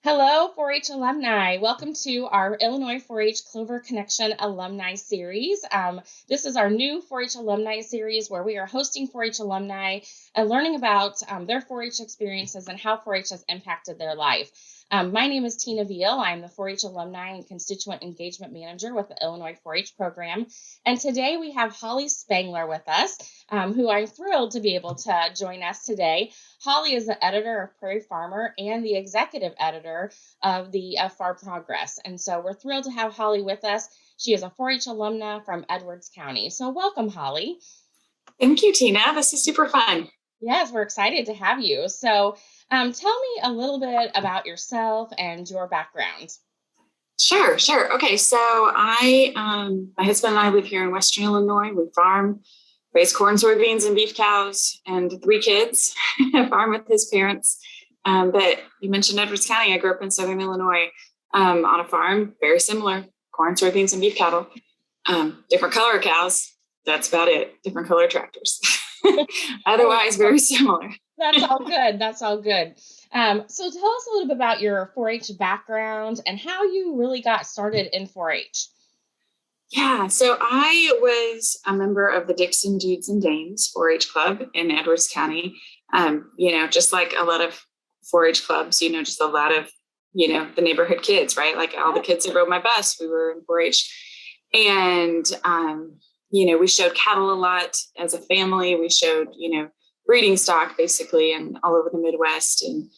Hello, 4-H alumni. Welcome to our Illinois 4-H Clover Connection alumni series. This is our new 4-H alumni series where we are hosting 4-H alumni and learning about their 4-H experiences and how 4-H has impacted their life. My name is Tina Veal. I'm the 4-H alumni and constituent engagement manager with the Illinois 4-H program. And today we have Holly Spangler with us, who I'm thrilled to be able to join us today. Holly is the editor of Prairie Farmer and the executive editor of the Farm Progress. And so we're thrilled to have Holly with us. She is a 4-H alumna from Edwards County. So welcome, Holly. Thank you, Tina. This is super fun. Yes, we're excited to have you. So tell me a little bit about yourself and your background. Sure. Okay, so my husband and I live here in Western Illinois. We farm, raise corn, soybeans, and beef cows, and 3 kids. Farm with his parents. But you mentioned Edwards County. I grew up in Southern Illinois on a farm, very similar, corn, soybeans, and beef cattle. Different color cows. That's about it. Different color tractors. Otherwise, very similar. That's all good. That's all good. So tell us a little bit about your 4-H background and how you really got started in 4-H. Yeah, so I was a member of the Dixon Dudes and Dames 4-H club in Edwards County. Just like a lot of 4-H clubs, just a lot of, the neighborhood kids, right? Like all the kids that rode my bus, we were in 4-H. And, we showed cattle a lot as a family. We showed, breeding stock basically and all over the Midwest. And,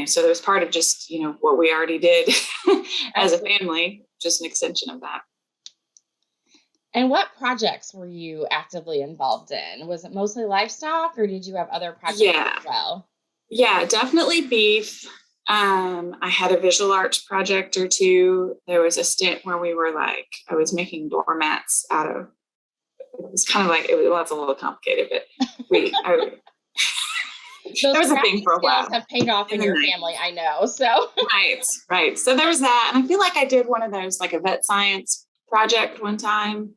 so there was part of just, what we already did as a family, just an extension of that. And what projects were you actively involved in? Was it mostly livestock or did you have other projects as well? Yeah, definitely beef. I had a visual arts project or two. There was a stint where I was making doormats out of, it was kind of like, it's a little complicated, but Those there was a thing for a while. Have paid off in your family, I know. So right. So there was that, and I feel like I did one of those, like a vet science project one time,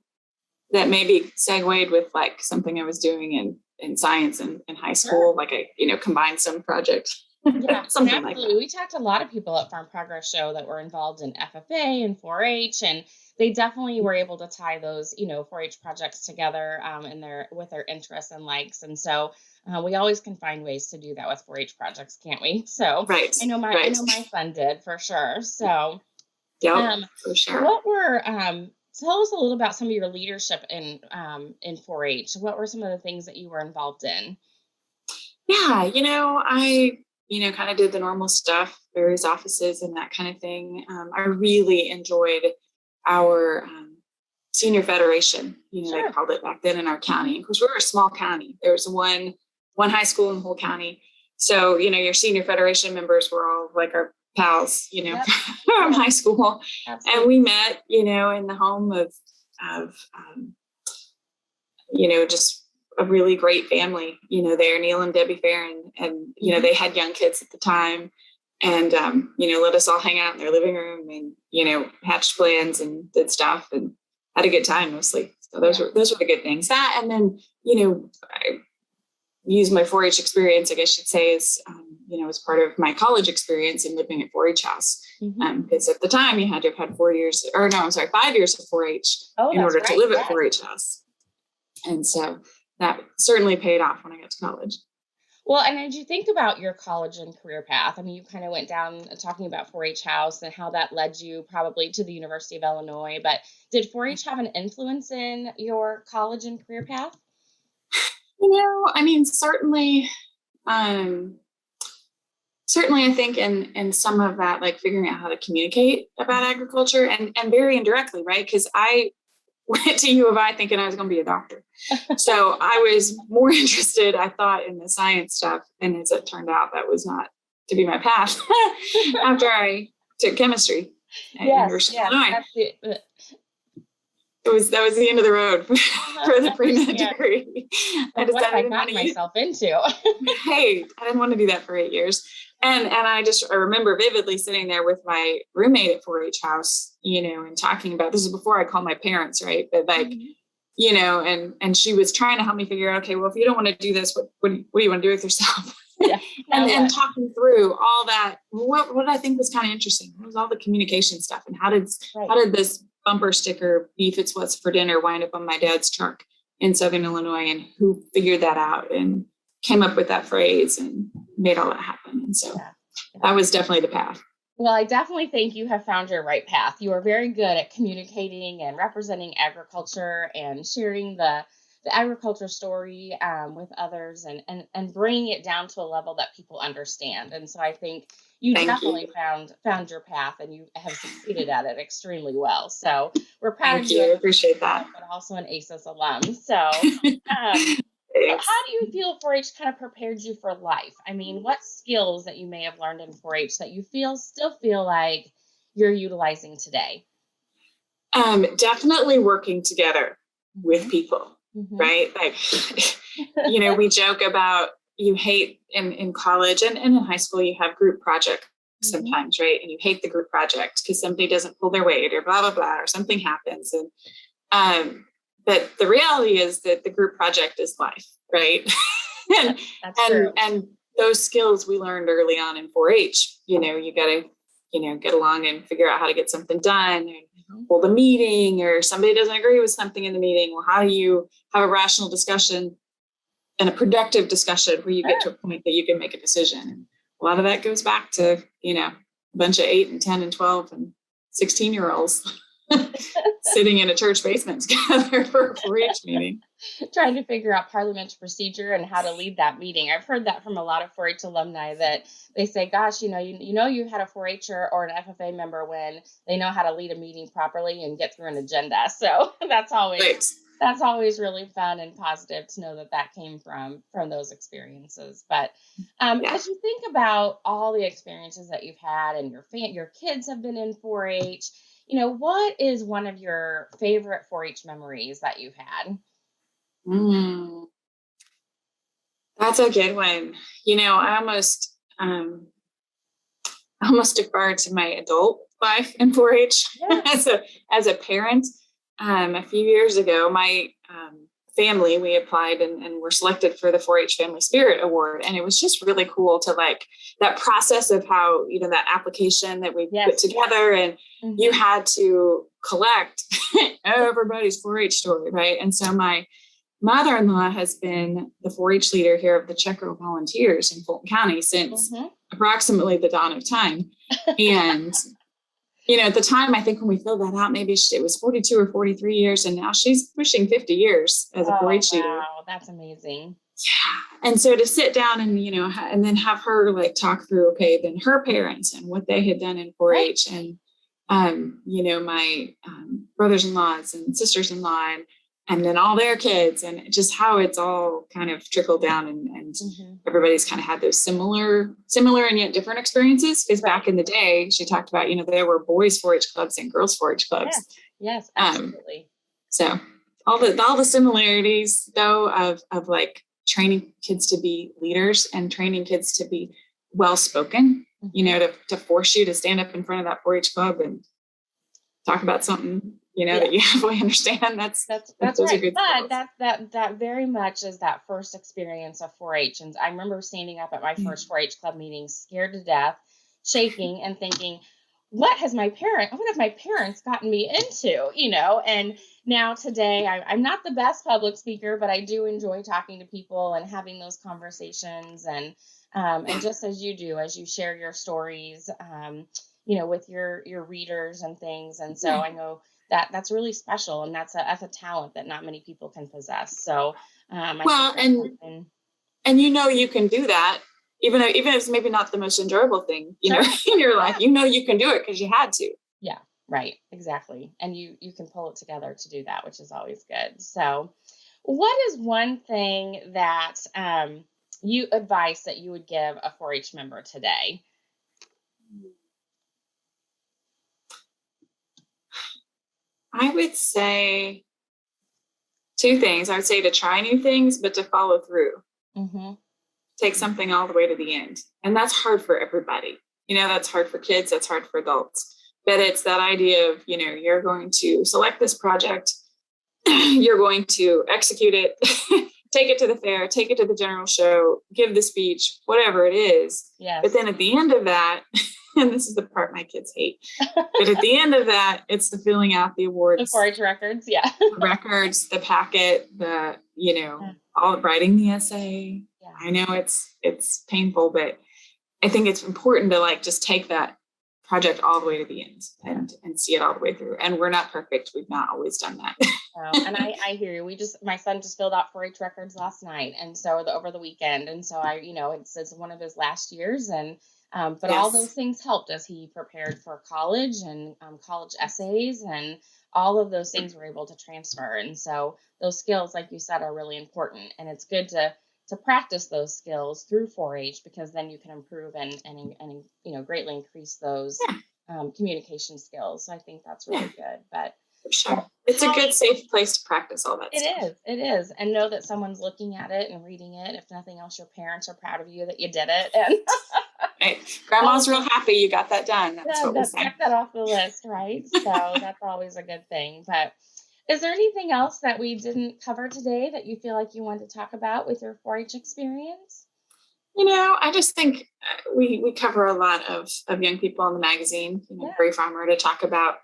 that maybe segued with like something I was doing in science in high school. Sure. Like I, combined some project. Yeah, something absolutely. Like that. We talked to a lot of people at Farm Progress Show that were involved in FFA and 4-H, and they definitely were able to tie those, 4-H projects together with their interests and likes. And so we always can find ways to do that with 4-H projects, can't we? So right. I know my son did for sure. So for sure. What were tell us a little about some of your leadership in 4-H. What were some of the things that you were involved in? Yeah, I kind of did the normal stuff, various offices and that kind of thing. I really enjoyed our senior federation, sure. They called it back then in our county. Of course, we were a small county. There was one high school in the whole county. So, your senior federation members were all like our pals, yep. from high school. Absolutely. And we met, in the home of just a really great family, there, Neil and Debbie Farron, and, mm-hmm. they had young kids at the time, and, let us all hang out in their living room and, hatched plans and did stuff and had a good time mostly. So those were the good things. That, and then, I used my 4-H experience, I guess you'd say, as part of my college experience in living at 4-H house. Mm-hmm. Because at the time you had to have had 5 years of 4-H in order to live at 4-H house. And so that certainly paid off when I got to college. Well, and as you think about your college and career path, I mean, you kind of went down talking about 4-H house and how that led you probably to the University of Illinois, but did 4-H have an influence in your college and career path? Certainly I think in some of that, like figuring out how to communicate about agriculture and very indirectly, right? Because I went to U of I thinking I was going to be a doctor. So I was more interested, I thought, in the science stuff. And as it turned out, that was not to be my path after I took chemistry at University of Illinois. That was the end of the road for the pre-med degree. I decided I got myself into. Hey, I didn't want to do that for 8 years. And I remember vividly sitting there with my roommate at 4-H house, and talking about, this is before I called my parents, right? But like, mm-hmm. And she was trying to help me figure out, okay, well, if you don't want to do this, what do you want to do with yourself? Yeah. and talking through all that. What I think was kind of interesting was all the communication stuff, and how did this bumper sticker "Beef It's What's for Dinner" wind up on my dad's truck in Southern Illinois, and who figured that out and came up with that phrase and made all that happen. And so that was definitely the path. Well, I definitely think you have found your right path. You are very good at communicating and representing agriculture and sharing the agriculture story with others, and bringing it down to a level that people understand. And so I think you definitely found your path, and you have succeeded at it extremely well. So we're proud of you. I appreciate that. But also an ACES alum. So how do you feel 4-H kind of prepared you for life? I mean, what skills that you may have learned in 4-H that you still feel like you're utilizing today? Definitely working together with people, right? Like, we joke about you hate in college and in high school, you have group projects sometimes, right? And you hate the group project because somebody doesn't pull their weight or blah, blah, blah, or something happens. And, but the reality is that the group project is life, right? and those skills we learned early on in 4-H. You got to, get along and figure out how to get something done, and hold a meeting, or somebody doesn't agree with something in the meeting. Well, how do you have a rational discussion and a productive discussion where you get to a point that you can make a decision? And a lot of that goes back to, a bunch of 8 and 10 and 12 and 16-year-olds sitting in a church basement together for a 4-H meeting. Trying to figure out parliamentary procedure and how to lead that meeting. I've heard that from a lot of 4-H alumni, that they say, gosh, you had a 4-H'er or an FFA member when they know how to lead a meeting properly and get through an agenda. So that's always really fun and positive to know that came from those experiences. But as you think about all the experiences that you've had, and your kids have been in 4-H, what is one of your favorite 4-H memories that you've had? That's a good one. I almost defer to my adult life in 4-H as a parent. A few years ago, my family, we applied and were selected for the 4-H Family Spirit Award. And it was just really cool to that process of how, that application that we put together, and you had to collect everybody's 4-H story, right? And so my mother-in-law has been the 4-H leader here of the Czech Volunteers in Fulton County since approximately the dawn of time. And, at the time, I think when we filled that out, maybe it was 42 or 43 years. And now she's pushing 50 years as a 4-H leader. Wow, that's amazing. Yeah. And so to sit down and, and then have her talk through, then her parents and what they had done in 4-H, and, my brothers-in-laws and sisters-in-law, and then all their kids, and just how it's all kind of trickled down, and everybody's kind of had those similar and yet different experiences. Because back in the day, she talked about, there were boys 4-H clubs and girls 4-H clubs. Yes, absolutely. So all the similarities though of training kids to be leaders and training kids to be well-spoken, to force you to stand up in front of that 4-H club and talk about something, that you halfway understand. That's right. But that very much is that first experience of 4-H. And I remember standing up at my first 4-H club meeting, scared to death, shaking, and thinking, what have my parents gotten me into, and now today I'm not the best public speaker, but I do enjoy talking to people and having those conversations, and just as you do, as you share your stories, with your readers and things. And so I know that's really special, and that's a talent that not many people can possess. So, you can do that, even if it's maybe not the most enjoyable thing, in your life, you can do it because you had to. Yeah, right. Exactly. And you can pull it together to do that, which is always good. So what is one thing that advice that you would give a 4-H member today? I would say 2 things. I would say to try new things, but to follow through. Take something all the way to the end. And that's hard for everybody. That's hard for kids. That's hard for adults. But it's that idea of, you're going to select this project. You're going to execute it. take it to the fair, take it to the general show, give the speech, whatever it is. Yes. But then at the end of that, and this is the part my kids hate, but at the end of that, it's the filling out the awards. The 4-H records, yeah. The records, the packet, all writing the essay. Yeah. I know it's painful, but I think it's important to just take that project all the way to the end and see it all the way through. And we're not perfect. We've not always done that. And I hear you. My son just filled out 4-H records last night, and so over the weekend, and so it's one of his last years, and but all those things helped as he prepared for college and college essays, and all of those things were able to transfer. And so those skills, like you said, are really important, and it's good to practice those skills through 4-H, because then you can improve and greatly increase those communication skills. So I think that's really good. But for sure, it's a good, safe place to practice all that stuff. It is, and know that someone's looking at it and reading it. If nothing else, your parents are proud of you that you did it, and right. Grandma's real happy you got that done. That's what we say. Check that off the list, right? So that's always a good thing. But is there anything else that we didn't cover today that you feel like you wanted to talk about with your 4-H experience? I just think we cover a lot of young people in the magazine, Prairie Farmer, to talk about,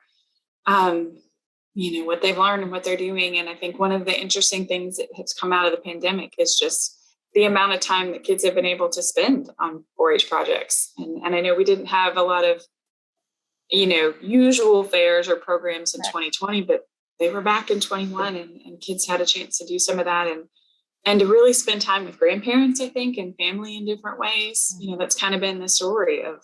what they've learned and what they're doing. And I think one of the interesting things that has come out of the pandemic is just the amount of time that kids have been able to spend on 4-H projects. And I know we didn't have a lot of, usual fairs or programs in 2020, but they were back in 21, and kids had a chance to do some of that and to really spend time with grandparents, I think, and family in different ways. That's kind of been the story of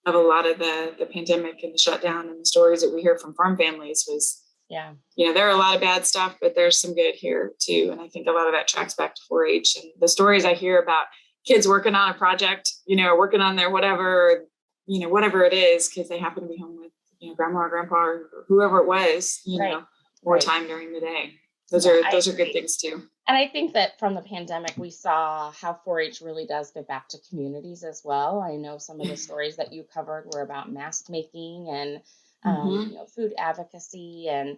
a lot of the pandemic and the shutdown, and the stories that we hear from farm families was, there are a lot of bad stuff, but there's some good here too. And I think a lot of that tracks back to 4-H, and the stories I hear about kids working on a project, working on their whatever it is, because they happen to be home with, grandma or grandpa or whoever it was, more time during the day. Those are good things too. And I think that from the pandemic, we saw how 4-H really does give back to communities as well. I know some of the stories that you covered were about mask making and food advocacy, and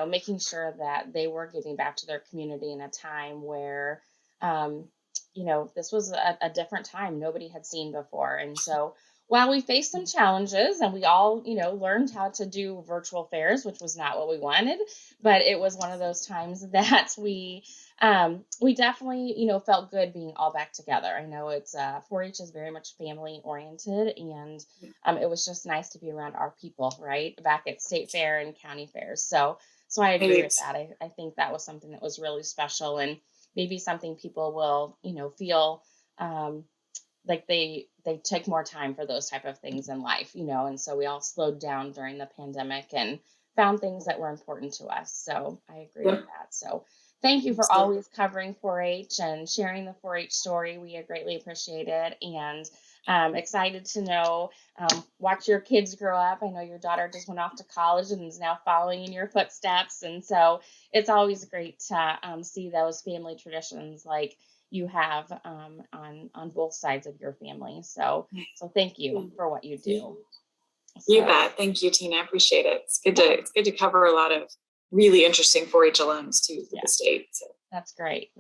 making sure that they were giving back to their community in a time where this was a different time nobody had seen before. And so while we faced some challenges, and we all learned how to do virtual fairs, which was not what we wanted, but it was one of those times that we definitely felt good being all back together. I know it's 4-H is very much family oriented, and it was just nice to be around our people, right, back at state fair and county fairs. So I agree with that. I think that was something that was really special, and maybe something people will feel like they take more time for those type of things in life, and so we all slowed down during the pandemic and found things that were important to us. So I agree with that. So thank you for always covering 4-H and sharing the 4-H story. We greatly appreciate it, and excited to know, watch your kids grow up. I know your daughter just went off to college and is now following in your footsteps, and so it's always great to see those family traditions like you have on both sides of your family. So thank you for what you do. You bet. Thank you, Tina. I appreciate it. It's good to cover a lot of really interesting 4-H alums too for the state. So. That's great.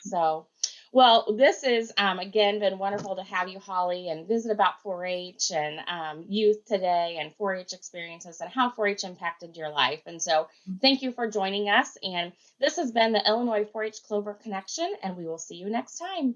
So, well, this is again been wonderful to have you, Holly, and visit about 4-H and youth today, and 4-H experiences and how 4-H impacted your life. And so thank you for joining us. And this has been the Illinois 4-H Clover Connection, and we will see you next time.